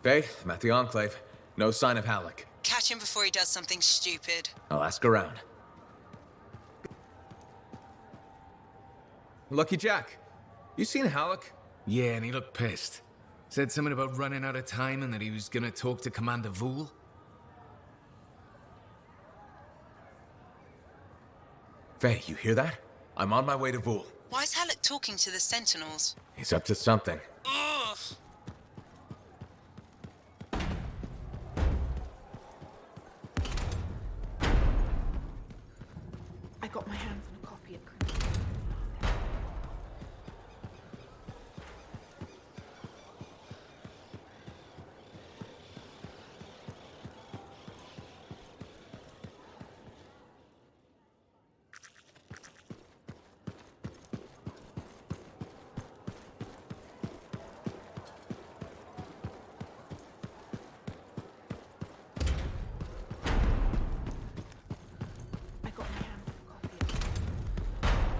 Faye, I'm at the Enclave. No sign of Halleck. Catch him before he does something stupid. I'll ask around. Lucky Jack, you seen Halleck? Yeah, and he looked pissed. Said something about running out of time and that he was gonna talk to Commander Vool. Faye, you hear that? I'm on my way to Vool. Why is Halleck talking to the Sentinels? He's up to something. Ugh! I got my hands on a copy of Crimson. I got my hands on a copy of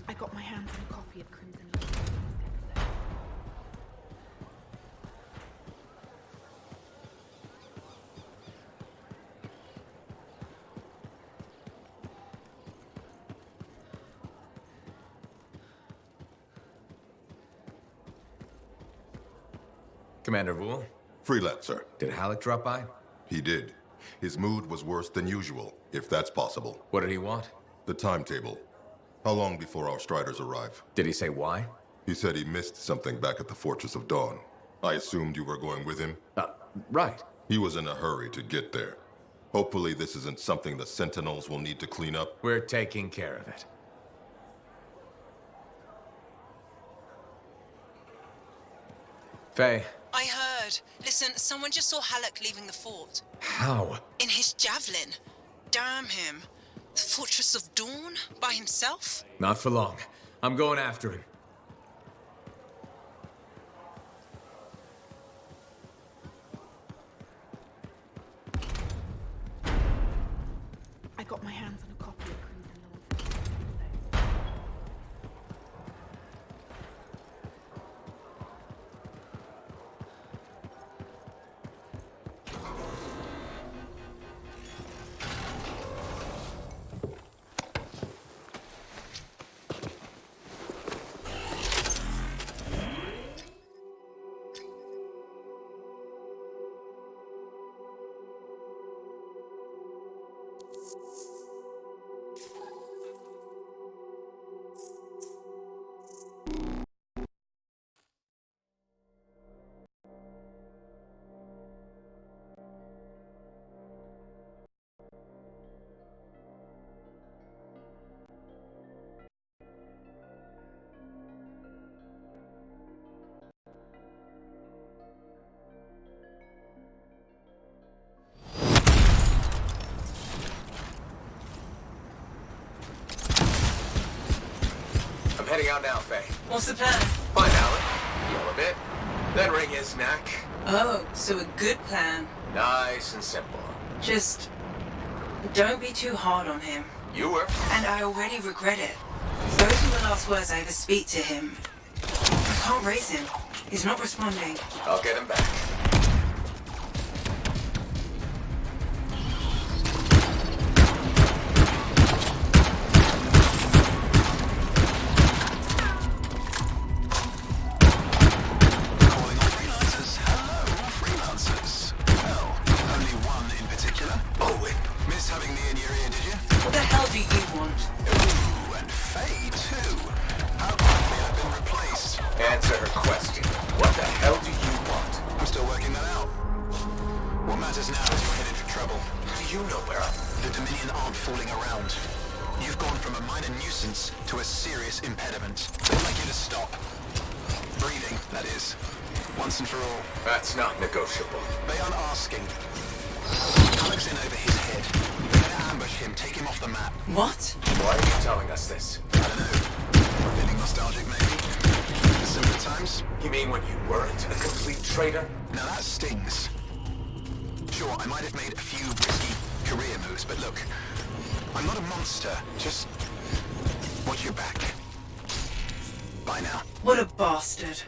I got my hands on a copy of Crimson. Commander Vool, Freelancer. did Halleck drop by? He did. His mood was worse than usual, if that's possible. What did he want? The timetable. How long before our Striders arrive? Did he say why? He said he missed something back at the Fortress of Dawn. I assumed you were going with him. Right. He was in a hurry to get there. Hopefully this isn't something the Sentinels will need to clean up. We're taking care of it. Faye. I heard. Listen, someone just saw Halleck leaving the fort. How? In his javelin. Damn him. The Fortress of Dawn? By himself? Not for long. I'm going after him. I got my hands on a copy of Crimson Lords. I'm heading out now, Faye. What's the plan? Find Halleck, yell a bit, then wring his neck. Oh, so a good plan. Nice and simple. Just don't be too hard on him. You were. And I already regret it. Those were the last words I ever speak to him. I can't raise him. He's not responding. I'll get him back. What the hell do you want? Ooh, and Faye too. How quickly I've been replaced. Answer her question. What the hell do you want? I'm still working that out. What matters now is you're headed for trouble. How do you know where I'm... The Dominion aren't fooling around. You've gone from a minor nuisance to a serious impediment. They'd like you to stop. Breathing, that is. Once and for all. That's not negotiable. They aren't asking. Alex in over his head. They're gonna ambush him, take him off the map. What? Why are you telling us this? I don't know. Feeling nostalgic, maybe? The simpler times? You mean when you weren't a complete traitor? Now that stings. Sure, I might have made a few risky career moves, but look, I'm not a monster. Just watch your back. Bye now. What a bastard.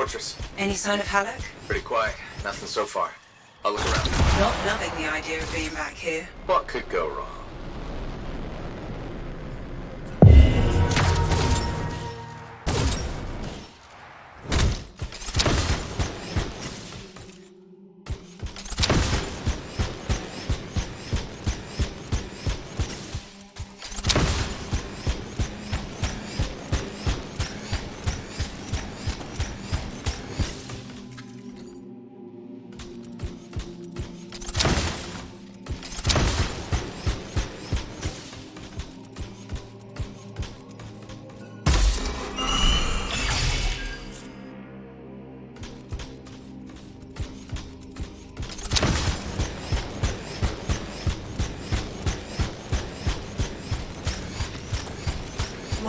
fortress. Any sign of Halleck? Pretty quiet. Nothing so far. I'll look around. Not loving the idea of being back here. What could go wrong?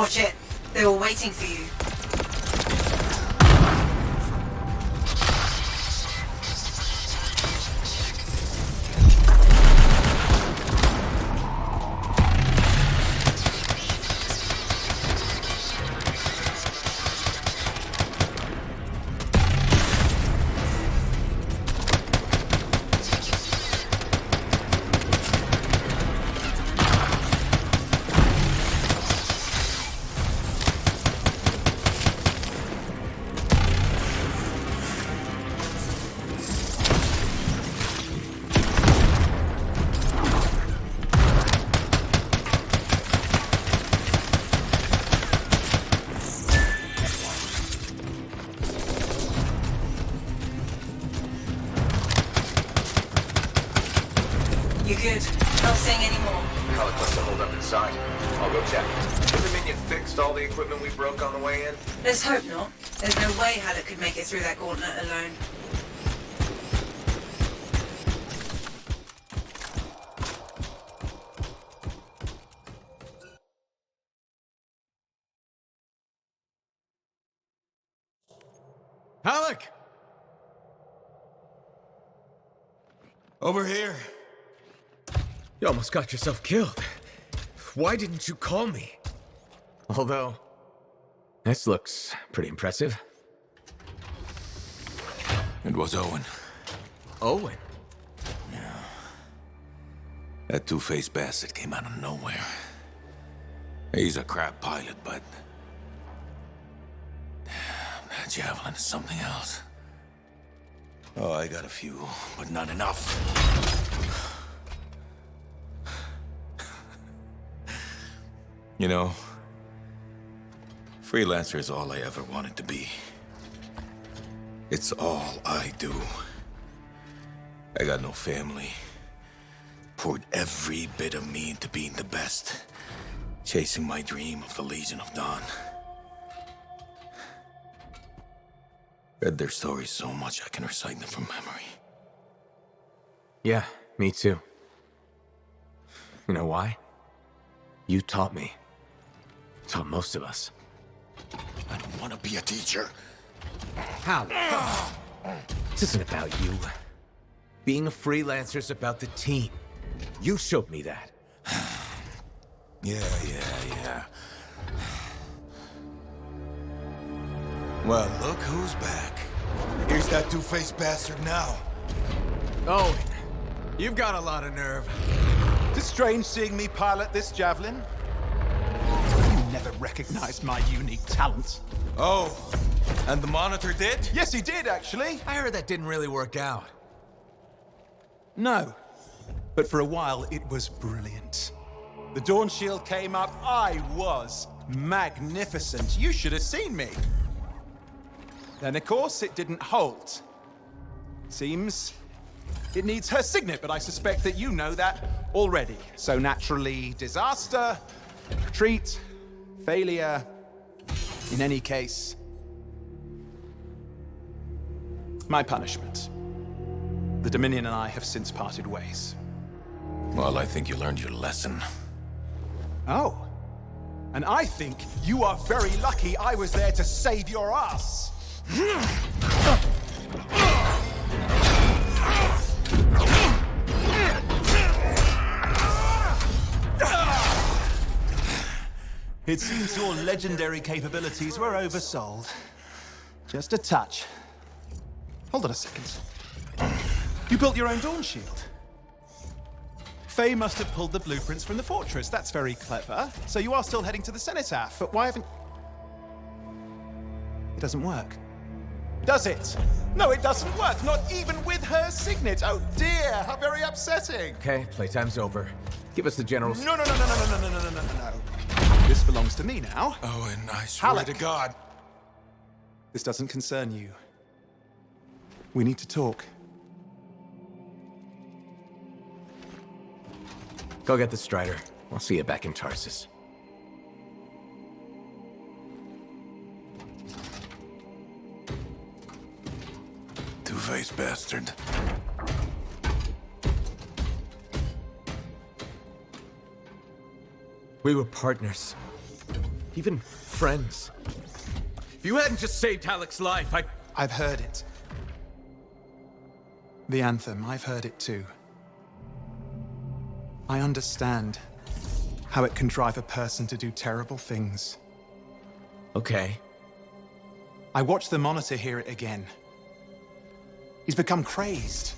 Watch it. They were waiting for you. You good? Not seeing any more. Alec must have hold up inside. I'll go check. Did the minion fixed all the equipment we broke on the way in? Let's hope not. There's no way Halleck could make it through that gauntlet alone. Alec! Over here. You almost got yourself killed. Why didn't you call me? Although, this looks pretty impressive. It was Owen. Owen? That two-faced bastard came out of nowhere. He's a crap pilot, but... damn, that javelin is something else. Oh, I got a few, but not enough. You know, freelancer is all I ever wanted to be. It's all I do. I got no family. Poured every bit of me into being the best. Chasing my dream of the Legion of Dawn. Read their stories so much I can recite them from memory. Yeah, me too. You know why? You taught me. Taught most of us. I don't want to be a teacher. How? This isn't about you. Being a freelancer is about the team. You showed me that. Yeah. Well, look who's back. Here's that two-faced bastard now. Owen, you've got a lot of nerve. It's strange seeing me pilot this javelin. You never recognized my unique talents. Oh, and the monitor did? Yes, he did, actually. I heard that didn't really work out. No. But for a while, it was brilliant. The Dawn Shield came up. I was magnificent. You should have seen me. Then, of course, it didn't hold. Seems it needs her signet, but I suspect that you know that already. So naturally, disaster, retreat, failure. In any case, my punishment. The Dominion and I have since parted ways. Well, I think you learned your lesson. Oh. And I think you are very lucky I was there to save your ass. It seems your legendary capabilities were oversold. Just a touch. Hold on a second. You built your own Dawn Shield. Faye must have pulled the blueprints from the fortress. That's very clever. So you are still heading to the Cenotaph, but why haven't... It doesn't work. Does it? No, it doesn't work. Not even with her signet. Oh dear, how very upsetting. Okay, playtime's over. Give us the general's... No. This belongs to me now. Oh, and I swear Halleck. to God. This doesn't concern you. We need to talk. Go get the Strider. I'll see you back in Tarsus. Two-faced bastard. We were partners. even friends. If you hadn't just saved Halleck's life, I've heard it. The Anthem, I've heard it too. I understand how it can drive a person to do terrible things. Okay. I watched the Monitor hear it again. He's become crazed.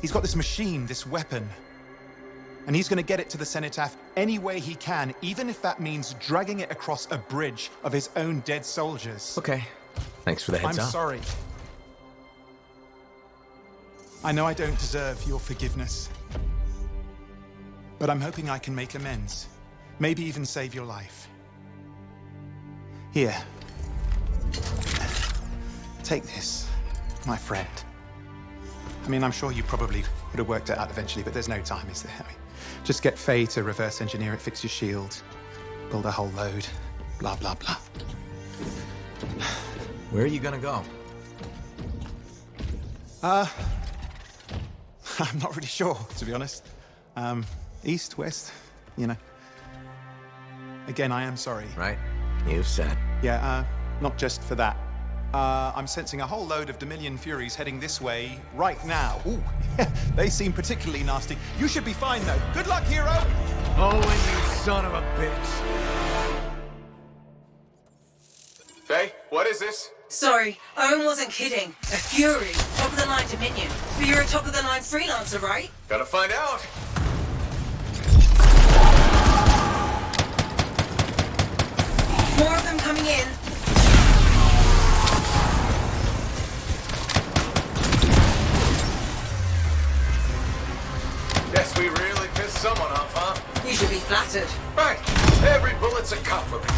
He's got this machine, this weapon. And he's gonna get it to the Cenotaph any way he can, even if that means dragging it across a bridge of his own dead soldiers. Okay. Thanks for the heads I'm up. sorry. I know I don't deserve your forgiveness. But I'm hoping I can make amends. Maybe even save your life. Here. Take this, my friend. I mean, I'm sure you probably would have worked it out eventually, but there's no time, is there? I mean, just get Faye to reverse engineer it, fix your shield, build a whole load, blah, blah, blah. Where are you gonna go? I'm not really sure, to be honest. East, west, you know. Again, I am sorry. Right. You've said. Yeah, not just for that. I'm sensing a whole load of Dominion Furies heading this way right now. Ooh, they seem particularly nasty. You should be fine, though. Good luck, hero! Owen, you son of a bitch. Faye, what is this? Sorry, Owen wasn't kidding. A Fury, top-of-the-line Dominion. But you're a top-of-the-line freelancer, right? Gotta find out. More of them coming in. Guess we really pissed someone off, huh? You should be flattered. Right. Every bullet's a compliment.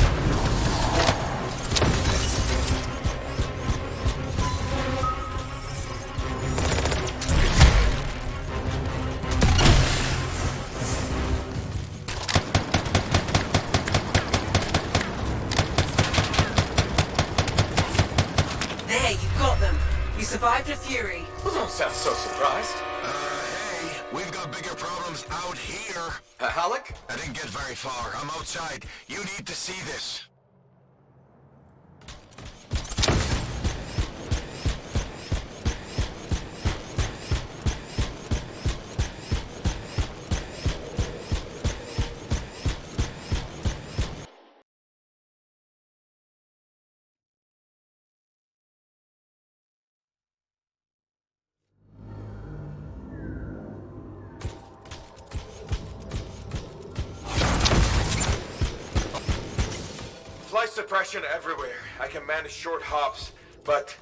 There, you got them. You survived a Fury. Well, don't sound so surprised. Hey, we've got bigger problems out here. Halleck? I didn't get very far. I'm outside. You need to see this. Flight suppression everywhere. I can manage short hops, but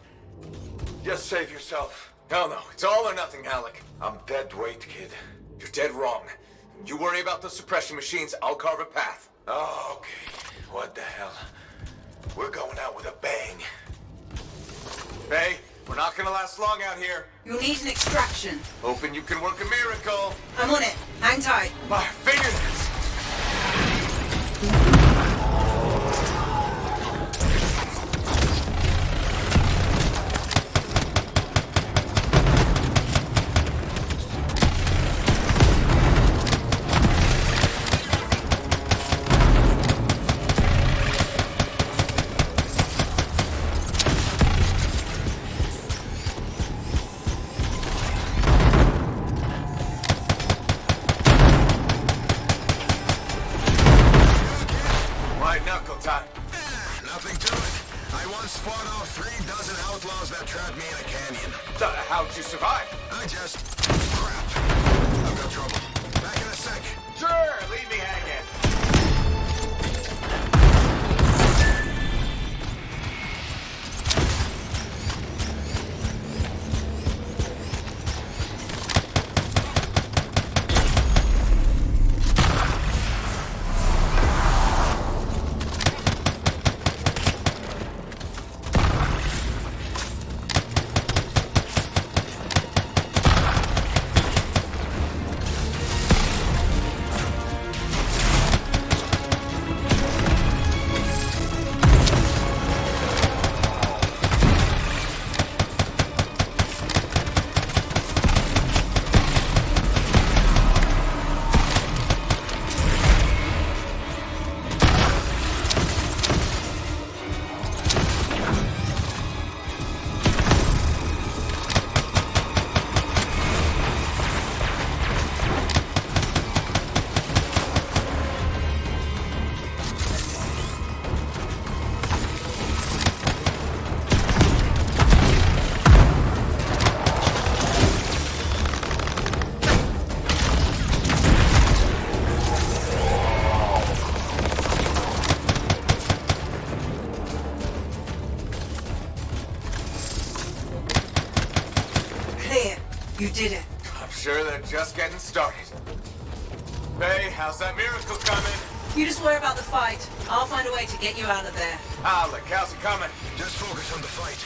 just save yourself. No, it's all or nothing, Halleck. I'm dead weight, kid. You're dead wrong. You worry about the suppression machines, I'll carve a path. Oh, okay. What the hell? We're going out with a bang. Hey, we're not gonna last long out here. You'll need an extraction. Hoping you can work a miracle. I'm on it. Hang tight. My fingernails. Nothing to it. I once fought off 3 dozen outlaws that trapped me in a canyon. How'd you survive? I just... crap. I've got trouble. Back in a sec. Sure, leave me hanging. You did it. I'm sure they're just getting started. Hey, how's that miracle coming? You just worry about the fight. I'll find a way to get you out of there. Alec, how's it coming? Just focus on the fight.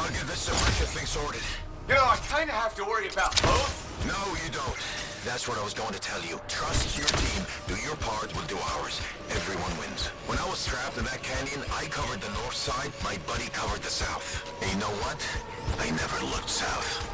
I'll get this suppression thing sorted. You know, I kinda have to worry about both. No, you don't. That's what I was going to tell you. Trust your team. Do your part, we'll do ours. Everyone wins. When I was trapped in that canyon, I covered the north side, my buddy covered the south. And you know what? I never looked south.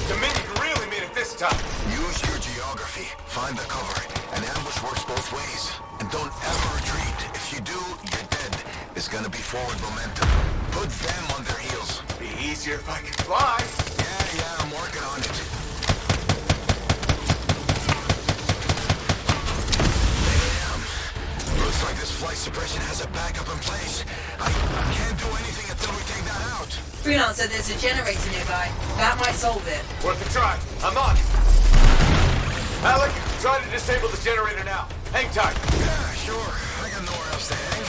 Dominion really made it this time. Use your geography. Find the cover. An ambush works both ways. And don't ever retreat. If you do, you're dead. It's gonna be forward momentum. Put them on their heels. Be easier if I could fly. Yeah, I'm working on it. Looks like this flight suppression has a backup in place. I can't do anything until we take that out. Freelancer, there's a generator nearby. That might solve it. Worth a try. I'm on it. Alec, try to disable the generator now. Hang tight. Yeah, sure. I got nowhere else to hang.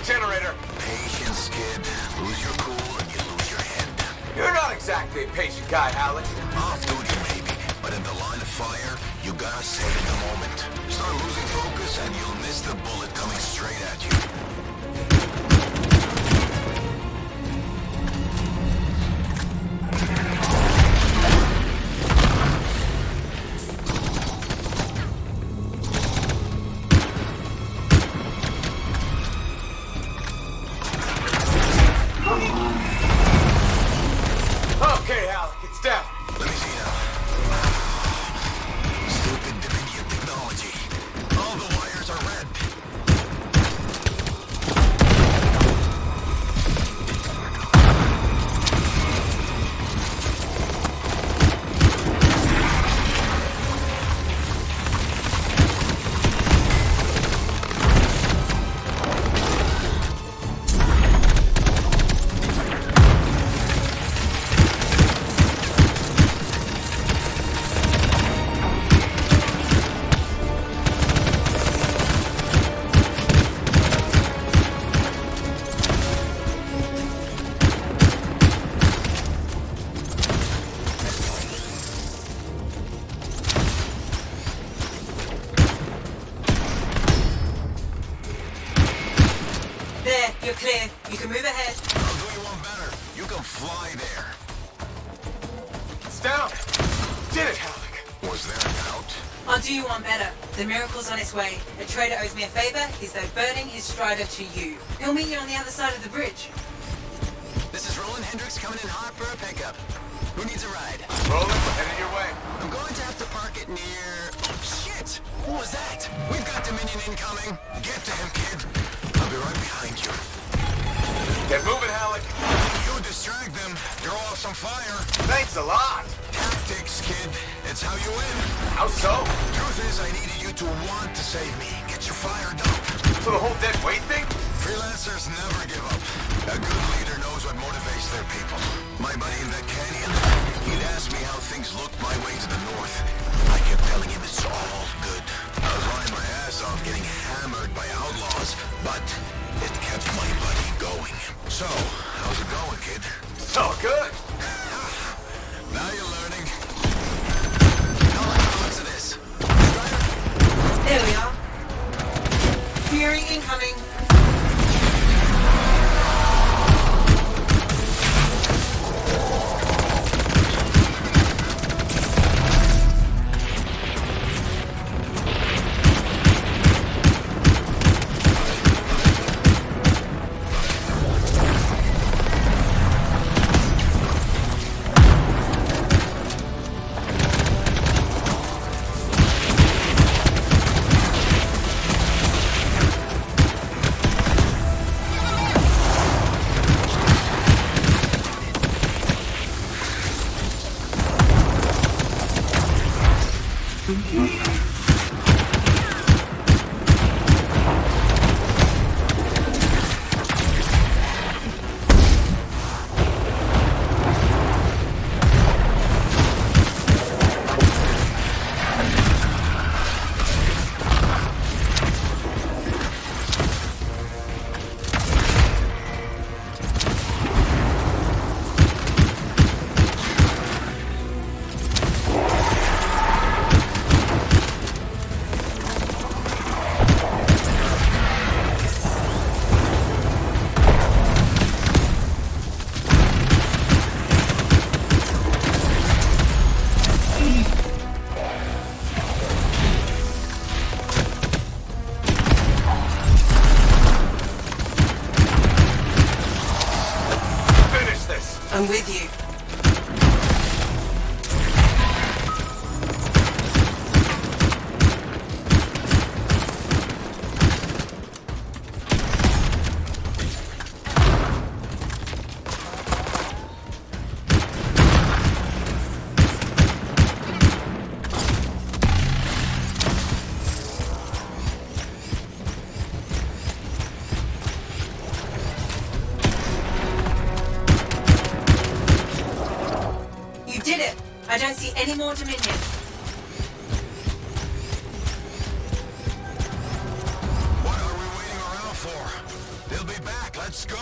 Generator. Patience, kid. Lose your cool and you lose your head. You're not exactly a patient guy, Alec. Off duty, maybe, but in the line of fire, you gotta save the moment. Start losing focus and you'll miss the bullet coming straight at you. Okay, Alec, it's down. Let me see now. Stupid Dominion technology. All the wires are red. There, you're clear. You can move ahead. I'll do you one better. You can fly there. It's down. Did it, Alec. Was there a doubt? I'll do you one better. The miracle's on its way. A trader owes me a favor. He's though burning his strider to you. He'll meet you on the other side of the bridge. This is Roland Hendricks coming in hot for a pickup. Who needs a ride? Roland, headed your way. I'm going to have to park it near... Shit! What was that? We've got Dominion incoming. Get to him, kid. I'll be right behind you. Get moving, Alec. You distract them, throw off some fire. Thanks a lot. Tactics, kid. It's how you win. How so? Truth is, I needed you to want to save me. Get you fired up. So the whole dead weight thing? Freelancers never give up. A good leader knows what motivates their people. My buddy in that canyon, he'd ask me how things looked my way to the north. I kept telling him it's all good. I was lying my ass off getting hammered by outlaws, but it kept my buddy going. So, how's it going, kid? So good. Now you're learning. How much of this? There we are. Fury incoming. I'm with you. You did it! I don't see any more Dominion. What are we waiting around for? They'll be back. Let's go.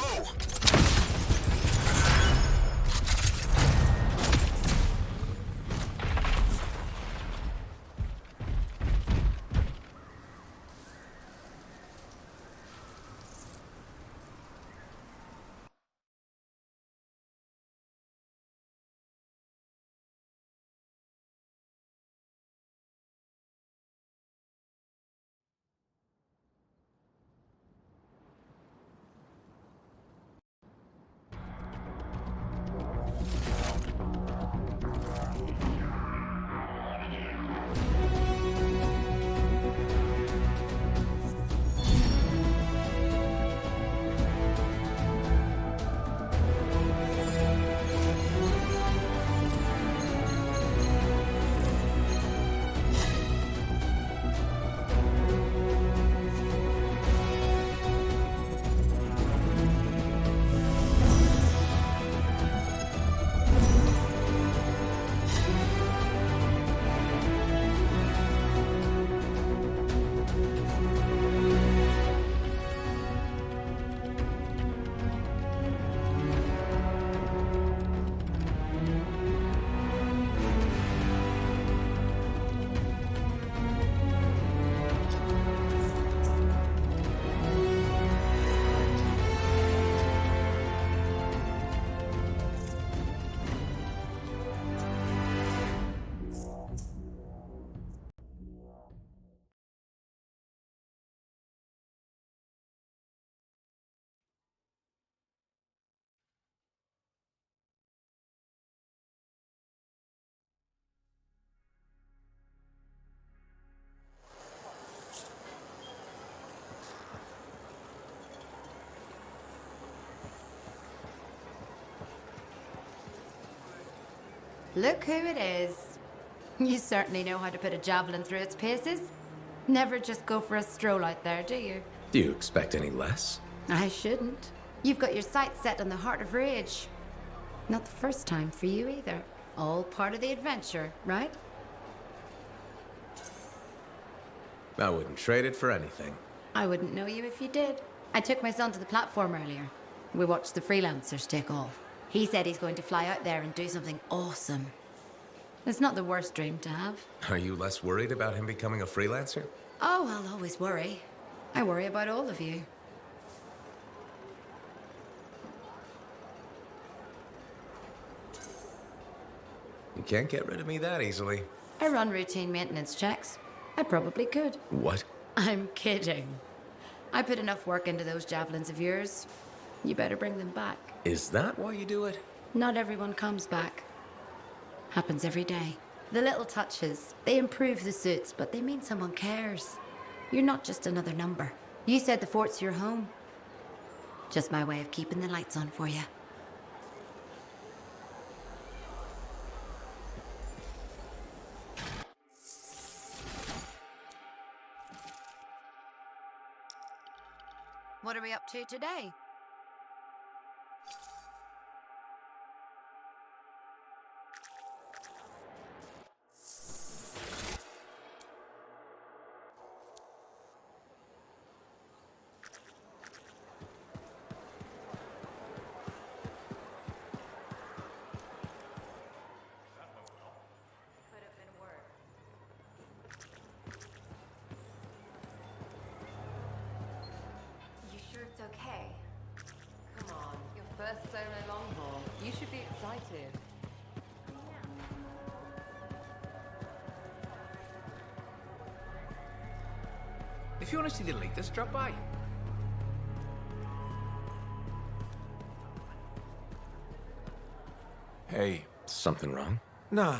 Look who it is. You certainly know how to put a javelin through its paces. Never just go for a stroll out there, do you? Do you expect any less? I shouldn't. You've got your sights set on the Heart of Rage. Not the first time for you either. All part of the adventure, right? I wouldn't trade it for anything. I wouldn't know you if you did. I took my son to the platform earlier. We watched the freelancers take off. He said he's going to fly out there and do something awesome. It's not the worst dream to have. Are you less worried about him becoming a freelancer? Oh, I'll always worry. I worry about all of you. You can't get rid of me that easily. I run routine maintenance checks. I probably could. What? I'm kidding. I put enough work into those javelins of yours. You better bring them back. Is that why you do it? Not everyone comes back. Happens every day. The little touches, they improve the suits, but they mean someone cares. You're not just another number. You said the fort's your home. Just my way of keeping the lights on for you. to today. You sure it's okay? Come on, your first solo long haul. You should be excited. If you want to see the latest, drop by. Hey. Something wrong? Nah,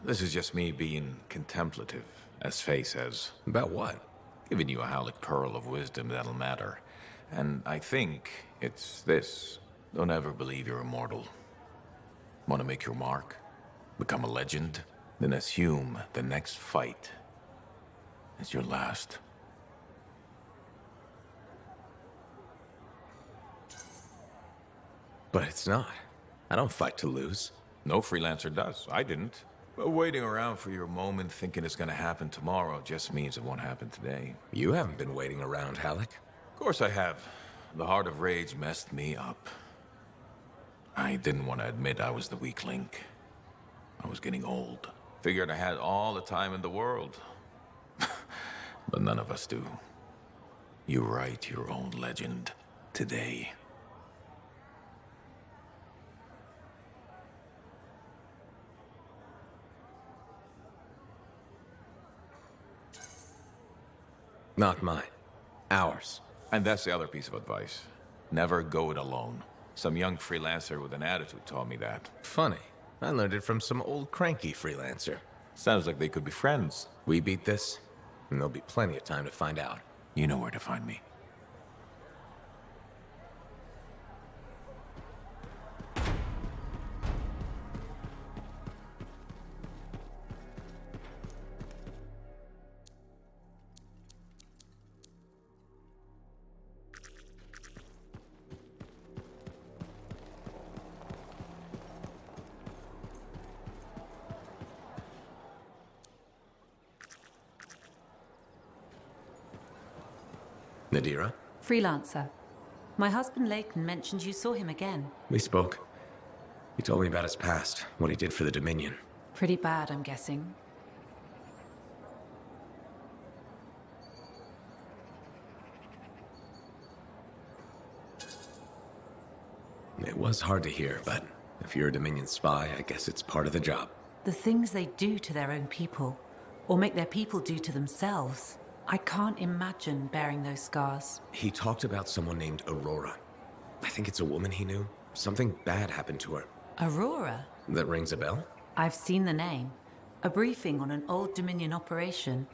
this is just me being contemplative, as Faye says. About what? Giving you a Halleck pearl of wisdom that'll matter. And I think it's this. Don't ever believe you're immortal. Want to make your mark? Become a legend? Then assume the next fight is your last. But it's not. I don't fight to lose. No freelancer does. I didn't. But waiting around for your moment thinking it's gonna happen tomorrow just means it won't happen today. You haven't been waiting around, Halleck. Of course I have. The Heart of Rage messed me up. I didn't want to admit I was the weak link. I was getting old. Figured I had all the time in the world. But none of us do. You write your own legend today. Not mine. Ours. And that's the other piece of advice. Never go it alone. Some young freelancer with an attitude taught me that. Funny. I learned it from some old cranky freelancer. Sounds like they could be friends. We beat this, and there'll be plenty of time to find out. You know where to find me. Nadira? Freelancer. My husband Leighton mentioned you saw him again. We spoke. He told me about his past, what he did for the Dominion. Pretty bad, I'm guessing. It was hard to hear, but if you're a Dominion spy, I guess it's part of the job. The things they do to their own people, or make their people do to themselves. I can't imagine bearing those scars. He talked about someone named Aurora. I think it's a woman he knew. Something bad happened to her. Aurora? That rings a bell? I've seen the name. A briefing on an old Dominion operation.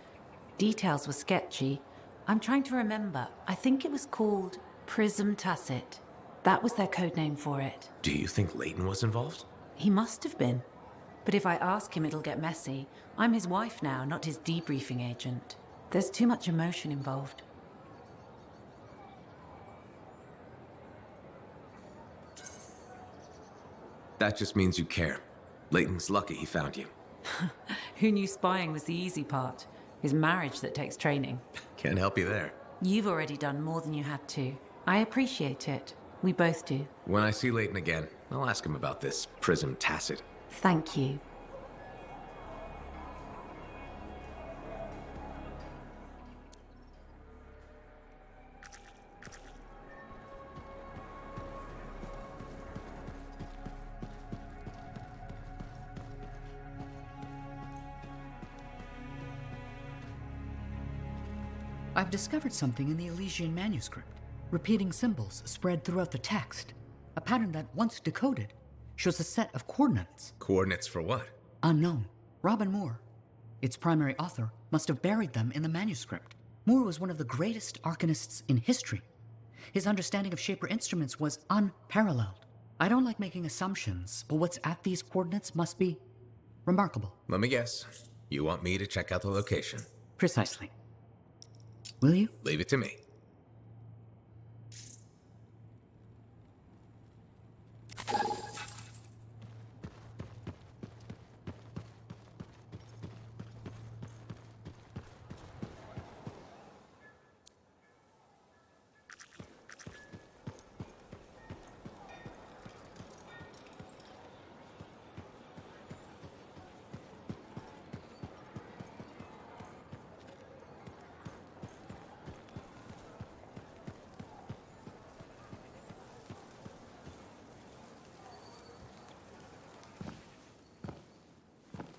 Details were sketchy. I'm trying to remember. I think it was called Prism Tacit. That was their code name for it. Do you think Leighton was involved? He must have been. But if I ask him, it'll get messy. I'm his wife now, not his debriefing agent. There's too much emotion involved. That just means you care. Leighton's lucky he found you. Who knew spying was the easy part? His marriage that takes training. Can't help you there. You've already done more than you had to. I appreciate it. We both do. When I see Leighton again, I'll ask him about this Prism Tacit. Thank you. I've discovered something in the Elysian manuscript. Repeating symbols spread throughout the text. A pattern that, once decoded, shows a set of coordinates. Coordinates for what? Unknown. Robin Moore, its primary author, must have buried them in the manuscript. Moore was one of the greatest arcanists in history. His understanding of Shaper instruments was unparalleled. I don't like making assumptions, but what's at these coordinates must be remarkable. Let me guess. You want me to check out the location? Precisely. Will you? Leave it to me.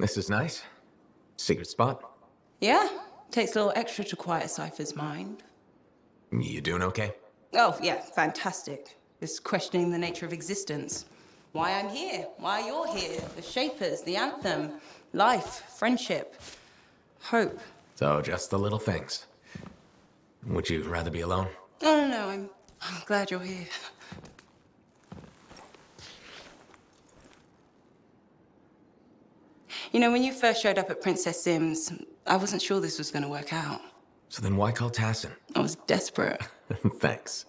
This is nice. Secret spot. Yeah, takes a little extra to quiet a Cypher's mind. You doing okay? Oh, yeah, fantastic. Just questioning the nature of existence. Why I'm here, why you're here, the Shapers, the Anthem, life, friendship, hope. So, just the little things. Would you rather be alone? No, I'm glad you're here. You know, when you first showed up at Princess Sims, I wasn't sure this was going to work out. So then why call Tassin? I was desperate. Thanks.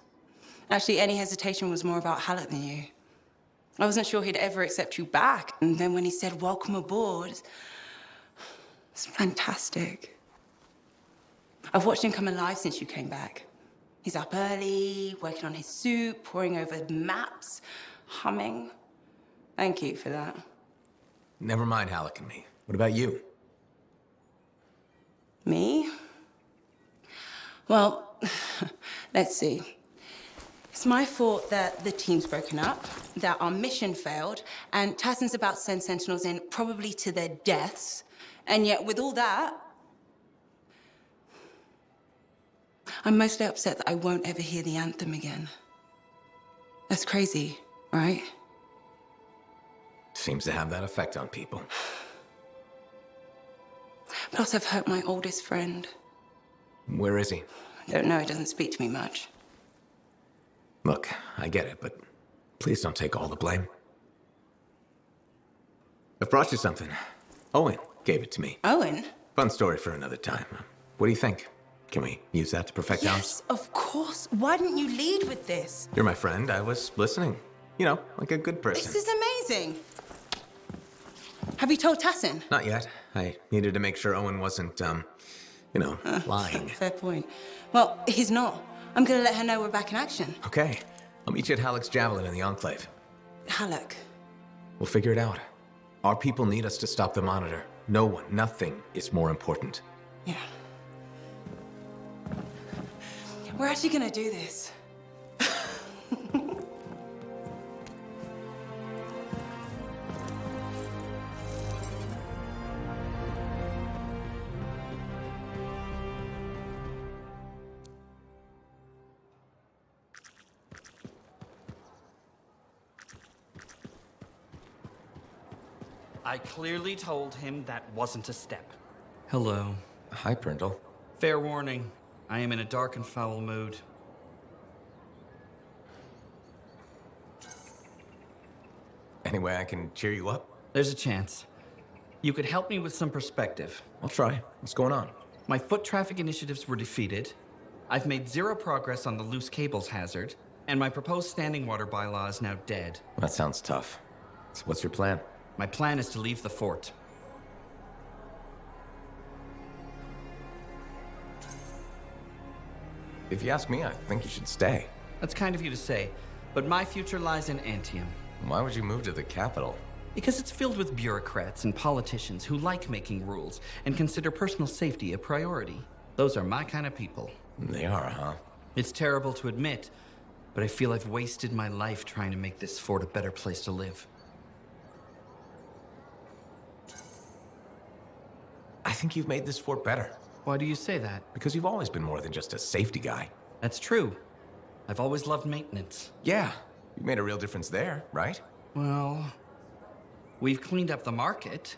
Actually, any hesitation was more about Halleck than you. I wasn't sure he'd ever accept you back. And then when he said, welcome aboard, it's fantastic. I've watched him come alive since you came back. He's up early, working on his suit, poring over maps, humming. Thank you for that. Never mind Halleck and me. What about you? Me? Well, let's see. It's my fault that the team's broken up, that our mission failed, and Tassin's about to send Sentinels in, probably to their deaths. And yet, with all that, I'm mostly upset that I won't ever hear the anthem again. That's crazy, right? Seems to have that effect on people. Plus, I've hurt my oldest friend. Where is he? Don't know, he doesn't speak to me much. Look, I get it, but please don't take all the blame. I've brought you something. Owen gave it to me. Owen? Fun story for another time. What do you think? Can we use that to perfect ours? Yes, of course. Why didn't you lead with this? You're my friend. I was listening. You know, like a good person. This is amazing. Have you told Tassin? Not yet. I needed to make sure Owen wasn't, lying. Fair point. Well, he's not. I'm gonna let her know we're back in action. Okay. I'll meet you at Halleck's Javelin in the Enclave. Halleck. We'll figure it out. Our people need us to stop the Monitor. No one, nothing is more important. Yeah. We're actually gonna do this. I clearly told him that wasn't a step. Hello. Hi, Brindle. Fair warning, I am in a dark and foul mood. Any way I can cheer you up? There's a chance. You could help me with some perspective. I'll try. What's going on? My foot traffic initiatives were defeated. I've made zero progress on the loose cables hazard, and my proposed standing water bylaw is now dead. That sounds tough. So what's your plan? My plan is to leave the fort. If you ask me, I think you should stay. That's kind of you to say, but my future lies in Anthem. Why would you move to the capital? Because it's filled with bureaucrats and politicians who like making rules and consider personal safety a priority. Those are my kind of people. They are, huh? It's terrible to admit, but I feel I've wasted my life trying to make this fort a better place to live. I think you've made this fort better. Why do you say that? Because you've always been more than just a safety guy. That's true. I've always loved maintenance. Yeah, you made a real difference there, right? Well, we've cleaned up the market.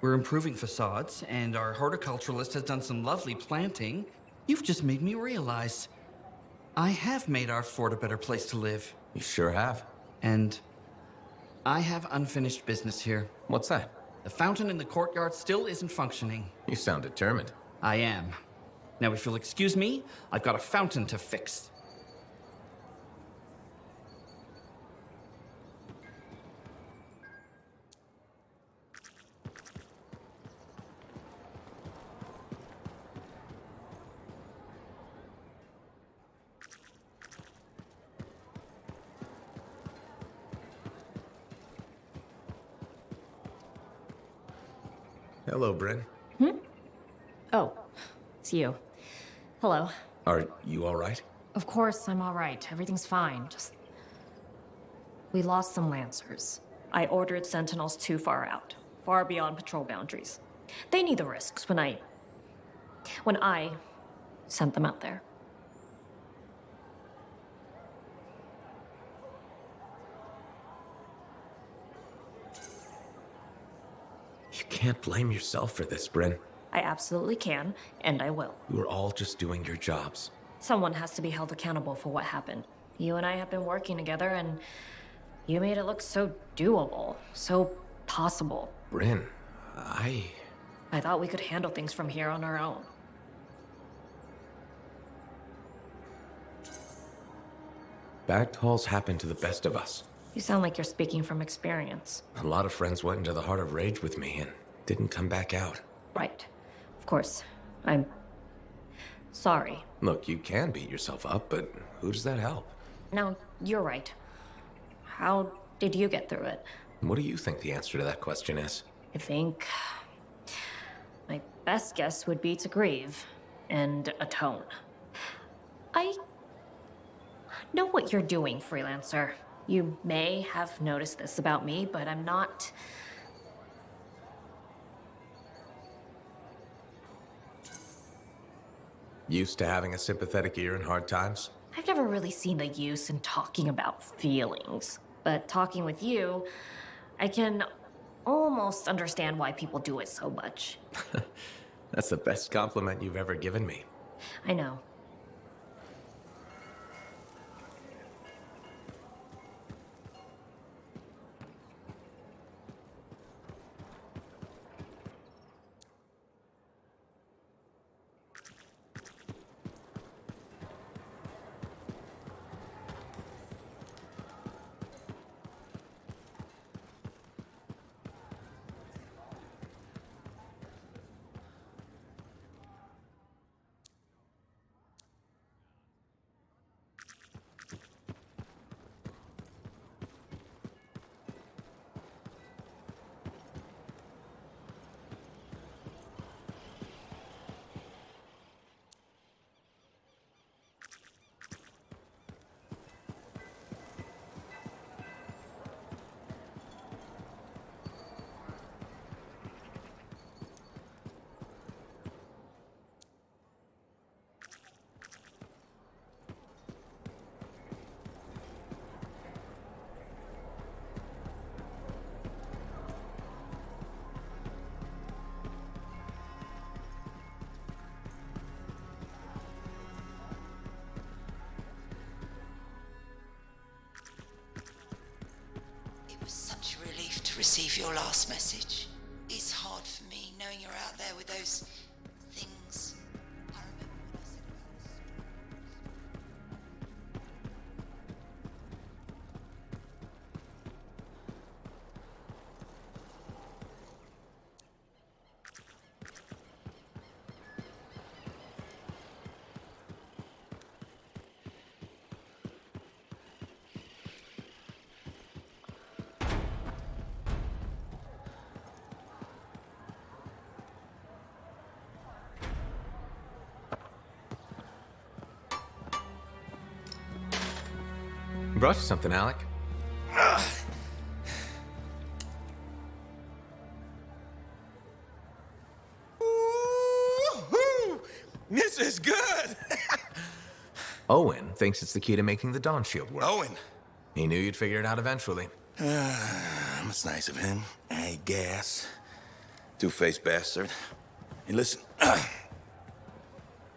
We're improving facades, and our horticulturalist has done some lovely planting. You've just made me realize I have made our fort a better place to live. You sure have. And I have unfinished business here. What's that? The fountain in the courtyard still isn't functioning. You sound determined. I am. Now, if you'll excuse me, I've got a fountain to fix. Hello, Bryn. Oh, it's you. Hello. Are you all right? Of course, I'm all right. Everything's fine. Just... we lost some Lancers. I ordered Sentinels too far out. far beyond patrol boundaries. They knew the risks when I sent them out there. You can't blame yourself for this, Bryn. I absolutely can, and I will. You were all just doing your jobs. Someone has to be held accountable for what happened. You and I have been working together, and you made it look so doable, so possible. Bryn, I thought we could handle things from here on our own. Bad calls happen to the best of us. You sound like you're speaking from experience. A lot of friends went into the heart of rage with me and didn't come back out. Right. Of course. I'm sorry. Look, you can beat yourself up, but who does that help? No, you're right. How did you get through it? What do you think the answer to that question is? I think my best guess would be to grieve and atone. I know what you're doing, freelancer. You may have noticed this about me, but I'm not... Used to having a sympathetic ear in hard times? I've never really seen the use in talking about feelings. But talking with you, I can almost understand why people do it so much. That's the best compliment you've ever given me. I know. It was such a relief to receive your last message. It's hard for me knowing you're out there with those things. I remember what I said Brought you something, Alec. Woo-hoo! This is good! Owen thinks it's the key to making the Dawn Shield work. Owen? He knew you'd figure it out eventually. That's nice of him, I guess. Two-faced bastard. Hey, listen. I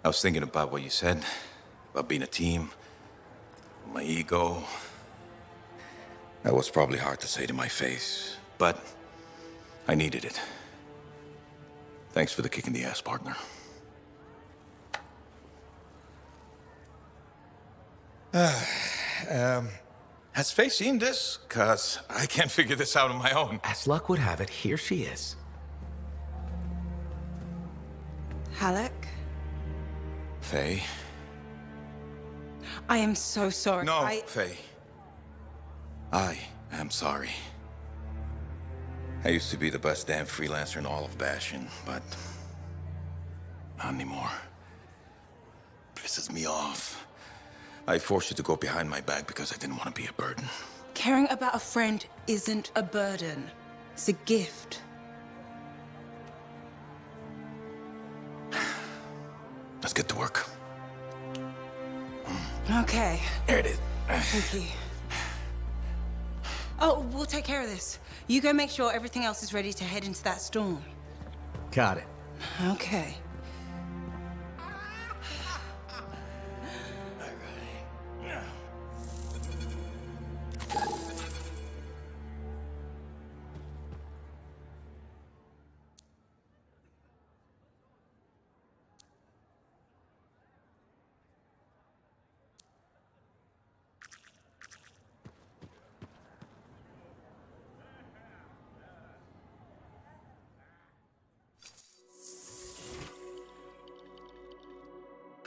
was thinking about what you said, about being a team. My ego. That was probably hard to say to my face, but I needed it. Thanks for the kick in the ass, partner. Has Faye seen this? 'Cause I can't figure this out on my own. As luck would have it, here she is. Halleck, Faye? I am so sorry. No, Faye. I am sorry. I used to be the best damn freelancer in all of Bastion, but not anymore. Pisses me off. I forced you to go behind my back because I didn't want to be a burden. Caring about a friend isn't a burden. It's a gift. Let's get to work. Okay. There it is. Thank you. Oh, we'll take care of this. You go make sure everything else is ready to head into that storm. Got it. Okay.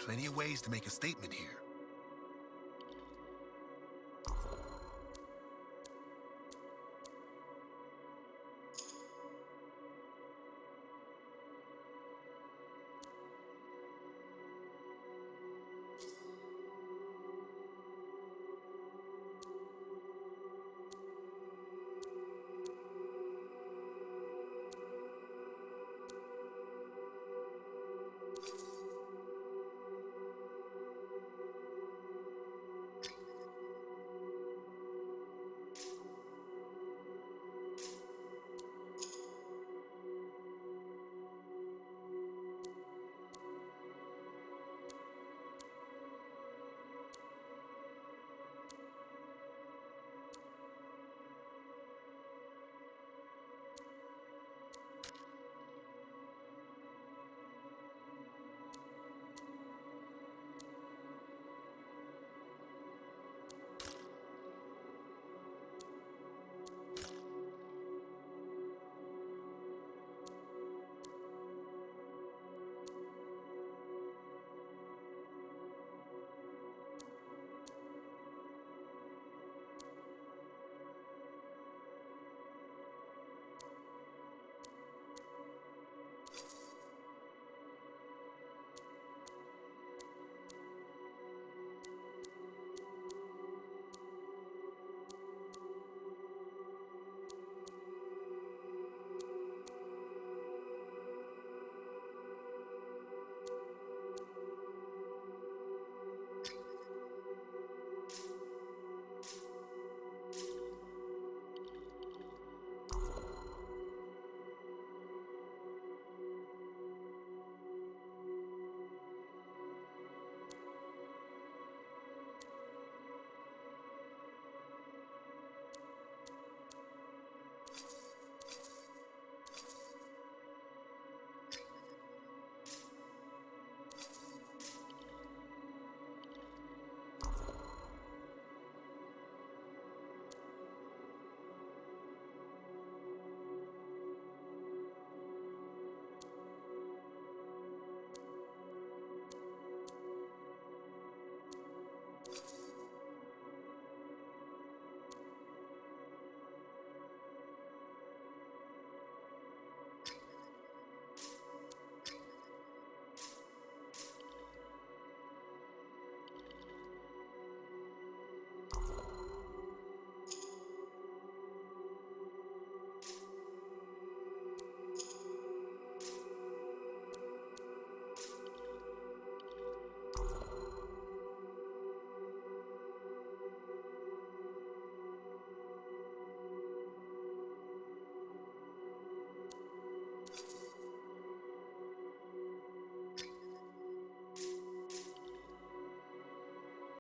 Plenty of ways to make a statement here.